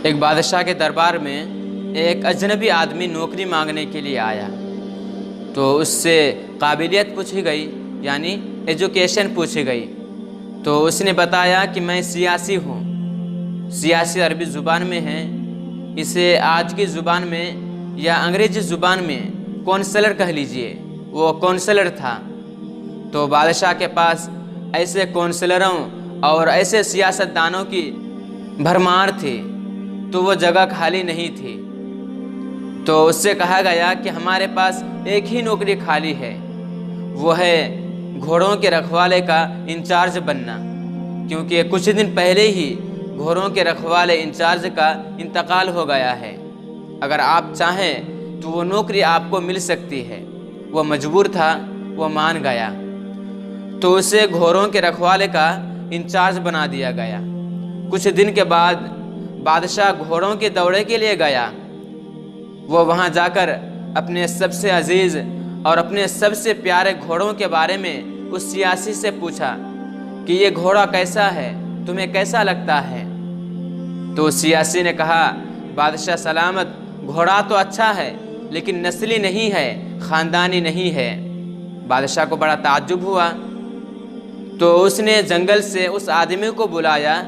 ایک بادشاہ کے دربار میں ایک اجنبی آدمی نوکری مانگنے کے لیے آیا، تو اس سے قابلیت پوچھی گئی، یعنی ایجوکیشن پوچھی گئی۔ تو اس نے بتایا کہ میں سیاسی ہوں۔ سیاسی عربی زبان میں ہے، اسے آج کی زبان میں یا انگریزی زبان میں کونسلر کہہ لیجئے۔ وہ کونسلر تھا۔ تو بادشاہ کے پاس ایسے کونسلروں اور ایسے سیاستدانوں کی بھرمار تھی، تو وہ جگہ خالی نہیں تھی۔ تو اس سے کہا گیا کہ ہمارے پاس ایک ہی نوکری خالی ہے، وہ ہے گھوڑوں کے رکھوالے کا انچارج بننا، کیونکہ کچھ دن پہلے ہی گھوڑوں کے رکھوالے انچارج کا انتقال ہو گیا ہے۔ اگر آپ چاہیں تو وہ نوکری آپ کو مل سکتی ہے۔ وہ مجبور تھا، وہ مان گیا۔ تو اسے گھوڑوں کے رکھوالے کا انچارج بنا دیا گیا۔ کچھ دن کے بعد بادشاہ گھوڑوں کے دورے کے لیے گیا۔ وہ وہاں جا کر اپنے سب سے عزیز اور اپنے سب سے پیارے گھوڑوں کے بارے میں اس سیاسی سے پوچھا کہ یہ گھوڑا کیسا ہے، تمہیں کیسا لگتا ہے؟ تو سیاسی نے کہا، بادشاہ سلامت، گھوڑا تو اچھا ہے لیکن نسلی نہیں ہے، خاندانی نہیں ہے۔ بادشاہ کو بڑا تعجب ہوا۔ تو اس نے جنگل سے اس آدمی کو بلایا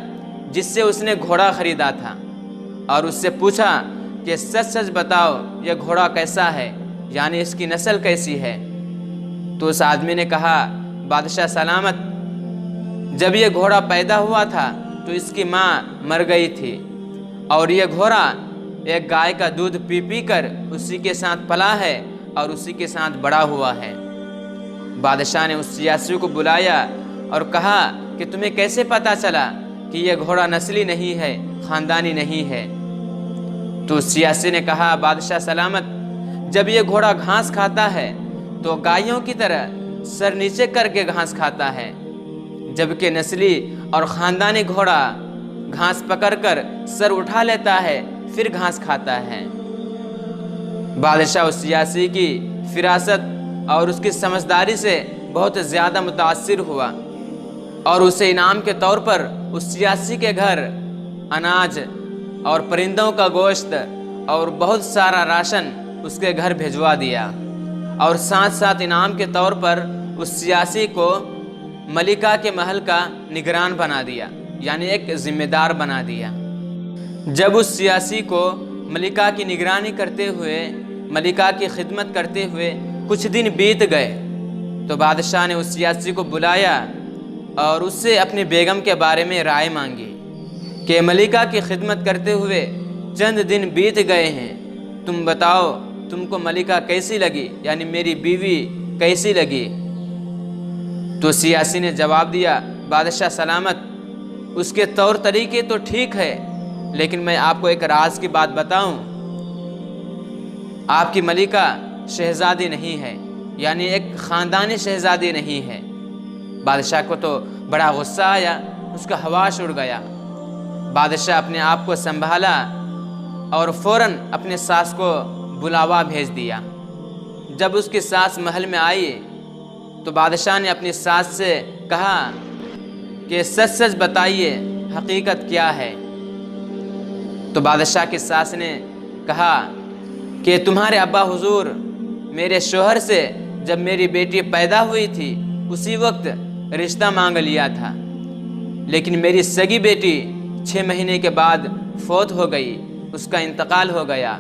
جس سے اس نے گھوڑا خریدا تھا، اور اس سے پوچھا کہ سچ سچ بتاؤ یہ گھوڑا کیسا ہے، یعنی اس کی نسل کیسی ہے؟ تو اس آدمی نے کہا، بادشاہ سلامت، جب یہ گھوڑا پیدا ہوا تھا تو اس کی ماں مر گئی تھی، اور یہ گھوڑا ایک گائے کا دودھ پی پی کر اسی کے ساتھ پلا ہے اور اسی کے ساتھ بڑا ہوا ہے۔ بادشاہ نے اس سیاسی کو بلایا اور کہا کہ تمہیں کیسے پتا چلا کہ یہ گھوڑا نسلی نہیں ہے، خاندانی نہیں ہے؟ تو سیاسی نے کہا، بادشاہ سلامت، جب یہ گھوڑا گھاس کھاتا ہے تو گائیوں کی طرح سر نیچے کر کے گھاس کھاتا ہے، جبکہ نسلی اور خاندانی گھوڑا گھاس پکڑ کر سر اٹھا لیتا ہے پھر گھاس کھاتا ہے۔ بادشاہ اس سیاسی کی فراست اور اس کی سمجھداری سے بہت زیادہ متاثر ہوا، اور اسے انعام کے طور پر اس سیاسی کے گھر اناج اور پرندوں کا گوشت اور بہت سارا راشن اس کے گھر بھیجوا دیا، اور ساتھ ساتھ انعام کے طور پر اس سیاسی کو ملکہ کے محل کا نگران بنا دیا، یعنی ایک ذمہ دار بنا دیا۔ جب اس سیاسی کو ملکہ کی نگرانی کرتے ہوئے، ملکہ کی خدمت کرتے ہوئے کچھ دن بیت گئے، تو بادشاہ نے اس سیاسی کو بلایا اور اس سے اپنی بیگم کے بارے میں رائے مانگی کہ ملکہ کی خدمت کرتے ہوئے چند دن بیت گئے ہیں، تم بتاؤ تم کو ملکہ کیسی لگی، یعنی میری بیوی کیسی لگی؟ تو سیاسی نے جواب دیا، بادشاہ سلامت، اس کے طور طریقے تو ٹھیک ہے، لیکن میں آپ کو ایک راز کی بات بتاؤں، آپ کی ملکہ شہزادی نہیں ہے، یعنی ایک خاندانی شہزادی نہیں ہے۔ بادشاہ کو تو بڑا غصہ آیا، اس کا ہوش اڑ گیا۔ بادشاہ اپنے آپ کو سنبھالا اور فوراً اپنے ساس کو بلاوا بھیج دیا۔ جب اس کی ساس محل میں آئی تو بادشاہ نے اپنی ساس سے کہا کہ سچ سچ بتائیے حقیقت کیا ہے؟ تو بادشاہ کی ساس نے کہا کہ تمہارے ابا حضور میرے شوہر سے جب میری بیٹی پیدا ہوئی تھی اسی وقت رشتہ مانگ لیا تھا، لیکن میری سگی بیٹی 6 مہینے کے بعد فوت ہو گئی، اس کا انتقال ہو گیا،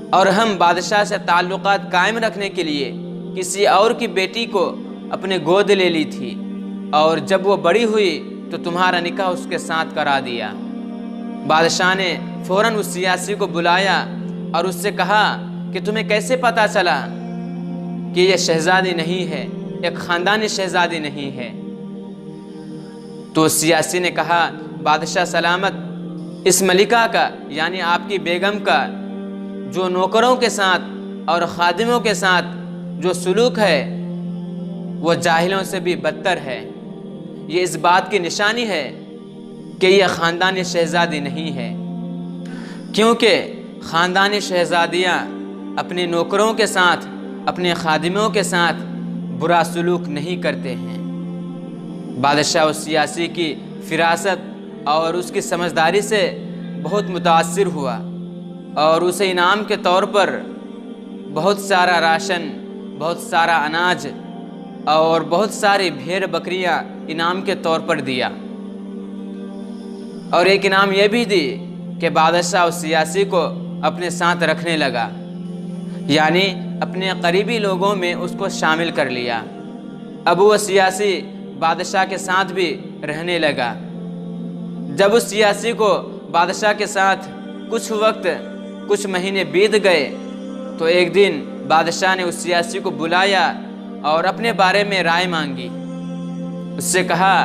اور ہم بادشاہ سے تعلقات قائم رکھنے کے لیے کسی اور کی بیٹی کو اپنے گود لے لی تھی، اور جب وہ بڑی ہوئی تو تمہارا نکاح اس کے ساتھ کرا دیا۔ بادشاہ نے فوراً اس سیاسی کو بلایا اور اس سے کہا کہ تمہیں کیسے پتا چلا کہ یہ شہزادی نہیں ہے، ایک خاندانی شہزادی نہیں ہے؟ تو سیاسی نے کہا، بادشاہ سلامت، اس ملکہ کا یعنی آپ کی بیگم کا جو نوکروں کے ساتھ اور خادموں کے ساتھ جو سلوک ہے وہ جاہلوں سے بھی بدتر ہے۔ یہ اس بات کی نشانی ہے کہ یہ خاندانی شہزادی نہیں ہے، کیونکہ خاندانی شہزادیاں اپنے نوکروں کے ساتھ، اپنے خادموں کے ساتھ برا سلوک نہیں کرتے ہیں۔ بادشاہ اس سیاسی کی فراست اور اس کی سمجھداری سے بہت متاثر ہوا اور اسے انعام کے طور پر بہت سارا راشن، بہت سارا اناج اور بہت ساری بھیڑ بکریاں انعام کے طور پر دیا۔ اور ایک انعام یہ بھی دی کہ بادشاہ اس سیاسی کو اپنے ساتھ رکھنے لگا، یعنی اپنے قریبی لوگوں میں اس کو شامل کر لیا۔ اب وہ سیاسی بادشاہ کے ساتھ بھی رہنے لگا۔ جب اس سیاسی کو بادشاہ کے ساتھ کچھ وقت، کچھ مہینے بیت گئے تو ایک دن بادشاہ نے اس سیاسی کو بلایا اور اپنے بارے میں رائے مانگی۔ اس سے کہا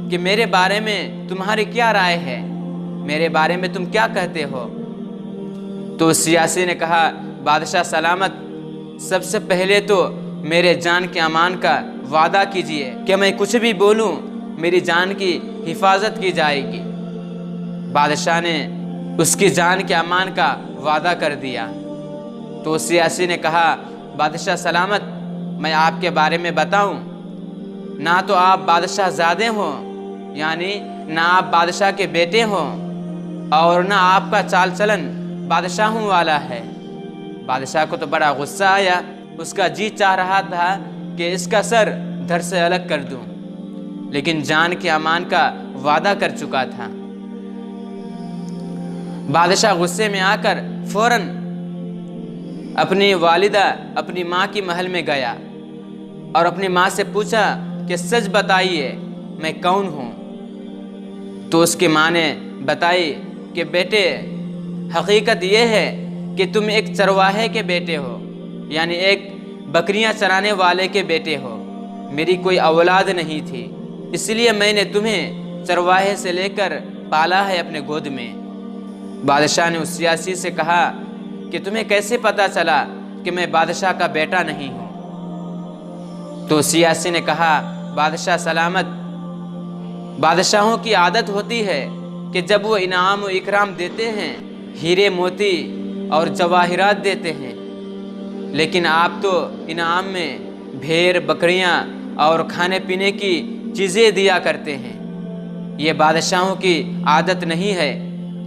کہ میرے بارے میں تمہاری کیا رائے ہے، میرے بارے میں تم کیا کہتے ہو؟ تو اس سیاسی نے کہا، بادشاہ سلامت، سب سے پہلے تو میرے جان کے امان کا وعدہ کیجئے کہ میں کچھ بھی بولوں میری جان کی حفاظت کی جائے گی۔ بادشاہ نے اس کی جان کے امان کا وعدہ کر دیا۔ تو اس سیاسی نے کہا، بادشاہ سلامت، میں آپ کے بارے میں بتاؤں، نہ تو آپ بادشاہ زادے ہوں، یعنی نہ آپ بادشاہ کے بیٹے ہوں، اور نہ آپ کا چال چلن بادشاہوں والا ہے۔ بادشاہ کو تو بڑا غصہ آیا، اس کا جی چاہ رہا تھا کہ اس کا سر دھر سے الگ کر دوں، لیکن جان کے امان کا وعدہ کر چکا تھا۔ بادشاہ غصے میں آ کر فوراً اپنی والدہ، اپنی ماں کی محل میں گیا اور اپنی ماں سے پوچھا کہ سچ بتائیے میں کون ہوں؟ تو اس کی ماں نے بتائی کہ بیٹے، حقیقت یہ ہے کہ تم ایک چرواہے کے بیٹے ہو، یعنی ایک بکریاں چرانے والے کے بیٹے ہو۔ میری کوئی اولاد نہیں تھی، اس لیے میں نے تمہیں چرواہے سے لے کر پالا ہے اپنے گود میں۔ بادشاہ نے اس سیاسی سے کہا کہ تمہیں کیسے پتا چلا کہ میں بادشاہ کا بیٹا نہیں ہوں؟ تو سیاسی نے کہا، بادشاہ سلامت، بادشاہوں کی عادت ہوتی ہے کہ جب وہ انعام و اکرام دیتے ہیں، ہیرے موتی اور جواہرات دیتے ہیں، لیکن آپ تو انعام میں بھیڑ بکریاں اور کھانے پینے کی چیزیں دیا کرتے ہیں۔ یہ بادشاہوں کی عادت نہیں ہے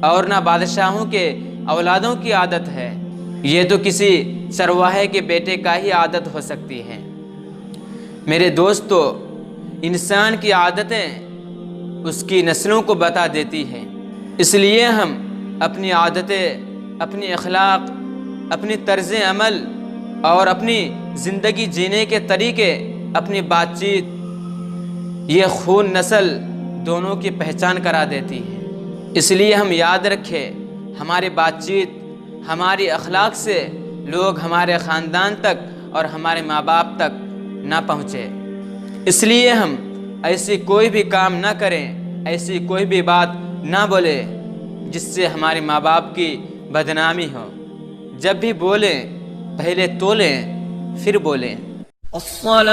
اور نہ بادشاہوں کے اولادوں کی عادت ہے، یہ تو کسی چرواہے کے بیٹے کا ہی عادت ہو سکتی ہے۔ میرے دوستو، انسان کی عادتیں اس کی نسلوں کو بتا دیتی ہیں، اس لیے ہم اپنی عادتیں، اپنی اخلاق، اپنی طرز عمل اور اپنی زندگی جینے کے طریقے، اپنی بات چیت، یہ خون نسل دونوں کی پہچان کرا دیتی ہے۔ اس لیے ہم یاد رکھیں، ہماری بات چیت، ہماری اخلاق سے لوگ ہمارے خاندان تک اور ہمارے ماں باپ تک نہ پہنچے۔ اس لیے ہم ایسی کوئی بھی کام نہ کریں، ایسی کوئی بھی بات نہ بولیں جس سے ہمارے ماں باپ کی بدنامی ہو۔ جب بھی بولیں پہلے تولیں پھر بولیں۔ الصلاة